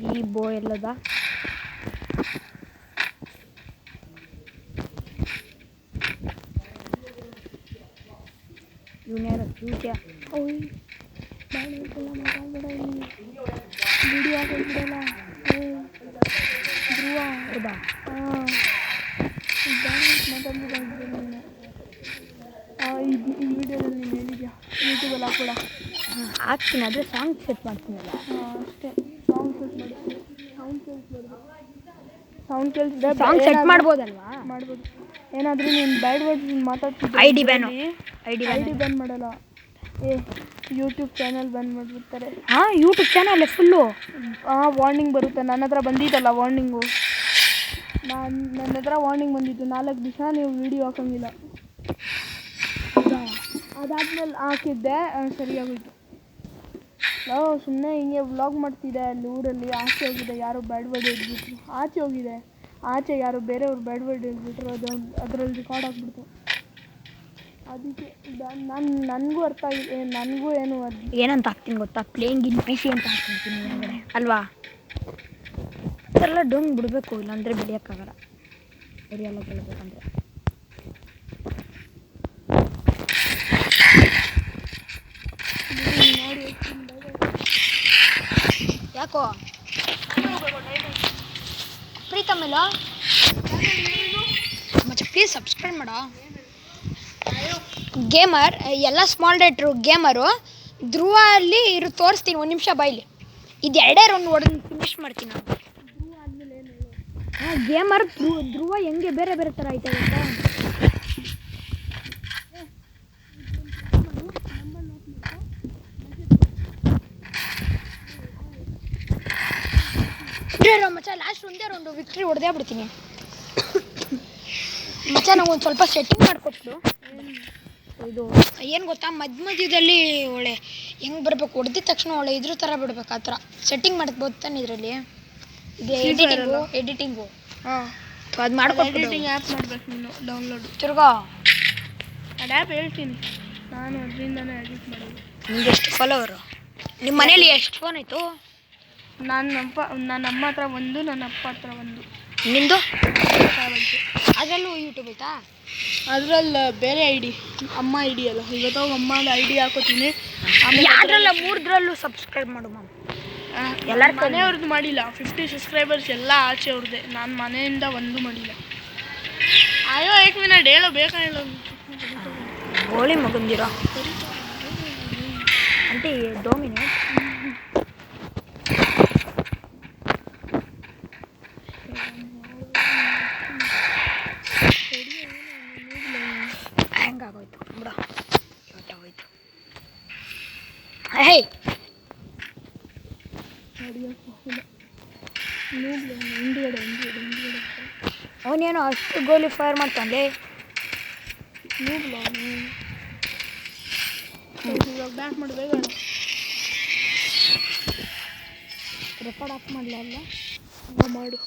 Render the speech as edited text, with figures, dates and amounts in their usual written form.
ಈ ಬೋ ಎಲ್ಲದ ಇವನ್ಯಾರು ವಿಡಿಯೋ ಹಾಕಿಬಿಡಲ್ಲ ಧ್ರುವ ಹೌದಾ ಈ ವಿಡಿಯೋದಲ್ಲಿ ನೀನು ಹೇಳಿದ್ಯಾ ಯೂಟ್ಯೂಬಲ್ಲಿ ಹಾಕ್ಬೇಡ. ಹಾಕ್ತೀನಿ ಆದರೆ ಸಾಂಗ್ ಸೆಟ್ ಮಾಡ್ತೀನಲ್ಲ ಅಷ್ಟೇ. ಸಾಂಗ್ ಸೆಟ್ ಮಾಡಿ ಸೌಂಡ್ ಕೇಳಿಸಿದ್ರೆ ಸಾಂಗ್ ಸೆಟ್ ಮಾಡ್ಬೋದಲ್ವಾ? ಮಾಡ್ಬೋದು. ಏನಾದರೂ ನೀನು ಬ್ಯಾಡ್ ವರ್ಡ್ಸ್ ಮಾತಾಡ್ತಿದ್ದೆ ಐ ಡಿ ಬ್ಯಾನ್ ಮಾಡಲ್ಲ. ಯೂಟ್ಯೂಬ್ ಚಾನಲ್ ಬಂದ್ ಮಾಡಿಬಿಡ್ತಾರೆ. ಯೂಟ್ಯೂಬ್ ಚಾನಲ್ ಫುಲ್ಲು ವಾರ್ನಿಂಗ್ ಬರುತ್ತೆ. ನನ್ನ ಹತ್ರ ಬಂದಿದ್ದಲ್ಲ ವಾರ್ನಿಂಗು. ನನ್ನ ಹತ್ರ ವಾರ್ನಿಂಗ್ ಬಂದಿತ್ತು 4 ದಿವಸ ನೀವು ವಿಡಿಯೋ ಹಾಕೋಂಗಿಲ್ಲ. ಅದಾದ್ಮೇಲೆ ಹಾಕಿದ್ದೆ ಸರಿಯಾಗೋಯ್ತು. ನಾವು ಸುಮ್ಮನೆ ಹಿಂಗೆ ವ್ಲಾಗ್ ಮಾಡ್ತಿದ್ದೆ ಅಲ್ಲಿ ಊರಲ್ಲಿ. ಆಚೆ ಹೋಗಿದೆ ಯಾರೋ ಬ್ಯಾಡ್ ವರ್ಡ್ ಹೇಳ್ಬಿಟ್ರು. ಆಚೆ ಯಾರೋ ಬೇರೆಯವ್ರು ಬ್ಯಾಡ್ ವರ್ಡ್ ಹೇಳ್ಬಿಟ್ರು. ಅದರಲ್ಲಿ ರೆಕಾರ್ಡ್ ಆಗಿಬಿಡ್ತು. ಅದಕ್ಕೆ ನನಗೂ ಅರ್ಥ ಆಗಿದೆ. ನನಗೂ ಏನು ಏನಂತ ಹಾಕ್ತೀನಿ ಗೊತ್ತಾ? ಪ್ಲೇಯಿಂಗ್ ಇನ್ ಪಿ ಸಿ ಅಂತ ಹಾಕ್ತೀನಿ ಹೊರಗಡೆ ಅಲ್ವಾ? ಅದೆಲ್ಲ ಡೊಂಗ್ ಬಿಡಬೇಕು, ಇಲ್ಲಾಂದರೆ ಬೆಳೆಯೋಕ್ಕಾಗಲ್ಲ. ಬೆಳೆಯಲ್ಲ ಬೆಳಬೇಕಂದ್ರೆ ಯಾಕೋ ಪ್ರೀತಮ್ಮೆಲ್ಲ ಮತ್ತೆ ಪ್ಲೀಸ್ ಸಬ್ಸ್ಕ್ರೈಬ್ ಮಾಡೋ. ಗೇಮರ್ ಎಲ್ಲ ಸ್ಮಾಲ್ ಡೇಟ್ರು ಗೇಮರು ಧ್ರುವ ಅಲ್ಲಿ ಇರು ತೋರಿಸ್ತೀನಿ. 1 ನಿಮಿಷ ಬಾಯ್ಲಿ. ಇದು 2 ರೌಂಡ್ ಹೊಡೆದು ಫಿನಿಶ್ ಮಾಡ್ತೀನಿ ನಾನು. ಗೇಮರ್ ಧ್ರುವ ಹೆಂಗೆ ಬೇರೆ ಬೇರೆ ಥರ ಆಯ್ತಾ ಗೊತ್ತಾ? ಮಚ್ಚ ಲಾಸ್ಟ್ ಒಂದೇ ರೌಂಡು ವಿಕ್ಟ್ರಿ ಹೊಡೆದೇ ಬಿಡ್ತೀನಿ ಮಚ್ಚ. ನಾವು ಸ್ವಲ್ಪ ಸೆಟ್ಟಿಂಗ್ ಮಾಡಿಕೊಟ್ಟು ಇದು ಏನು ಗೊತ್ತಾ, ಮಧ್ಯದಲ್ಲಿ ಒಳ್ಳೆ ಹೆಂಗೆ ಬರಬೇಕು, ಹೊಡೆದಿದ ತಕ್ಷಣ ಒಳ್ಳೆ ಇದ್ರ ಥರ ಬಿಡ್ಬೇಕು. ಆ ಥರ ಸೆಟ್ಟಿಂಗ್ ಮಾಡ್ಬೋದು ತಾನೆ ಇದರಲ್ಲಿ. ಇದು ಎಡಿಟಿಂಗು ಅದು ಮಾಡ್ಕೊಂಡು ಎಡಿಟಿಂಗ್ ಆ್ಯಪ್ ಮಾಡ್ಬೇಕು ನೀನು ಡೌನ್ಲೋಡ್. ತಿರ್ಗಾ ಅದು ಆ್ಯಪ್ ಹೇಳ್ತೀನಿ ನಾನು, ಅದರಿಂದನೇ ಎಡಿಟ್ ಮಾಡೋದು. ನಿಮ್ಗೆ ಎಷ್ಟು ಫಾಲೋವರು? ನಿಮ್ಮ ಮನೇಲಿ ಎಷ್ಟು ಫೋನ್ ಆಯಿತು? ನನ್ನ ಅಮ್ಮ ಹತ್ರ 1, ನನ್ನ ಅಪ್ಪ ಹತ್ರ 1. ನಿಮ್ಮದು? ಅದರಲ್ಲೂ ಯೂಟ್ಯೂಬ್ ಐತಾ? ಅದರಲ್ಲಿ ಬೇರೆ ID, ಅಮ್ಮ ID ಅಲ್ಲ. ಇವತ್ತು ಅಮ್ಮ ID ಹಾಕೋತೀನಿ. ಯಾವ್ದ್ರಲ್ಲ 3 ಸಬ್ಸ್ಕ್ರೈಬ್ ಮಾಡು ಮ್ಯಾಮ್. ಎಲ್ಲರ ಮನೆಯವ್ರದ್ದು ಮಾಡಿಲ್ಲ. 50 ಸಬ್ಸ್ಕ್ರೈಬರ್ಸ್ ಎಲ್ಲ ಆಚೆ ಅವ್ರದ್ದೇ. ನಾನು ಮನೆಯಿಂದ 1 ಮಾಡಿಲ್ಲ. ಅಯ್ಯೋ 1 ಮಿನಿಟ್ ಹೇಳೋ, ಬೇಕಾ ಹೇಳೋ. ಗೋಳಿ ಮಗಂದಿರೋ అంటే 2 ಮಿನಿಟ್ ಹ್ಯಾಂಗಾಗೋಯ್ತು ಬಿಡ. ಹೋಯ್ತು. ಹೇ ಅವನೇನೋ ಅಷ್ಟು ಗೋಲಿ ಫೈರ್ ಮಾಡ್ತಾನೆ. ಇವಾಗ ಬ್ಯಾಕ್ ಮಾಡಿ ಬೇಗ ರೆಕಾರ್ಡ್ ಆಫ್ ಮಾಡಲ ಅಲ್ಲ ಮಾಡು.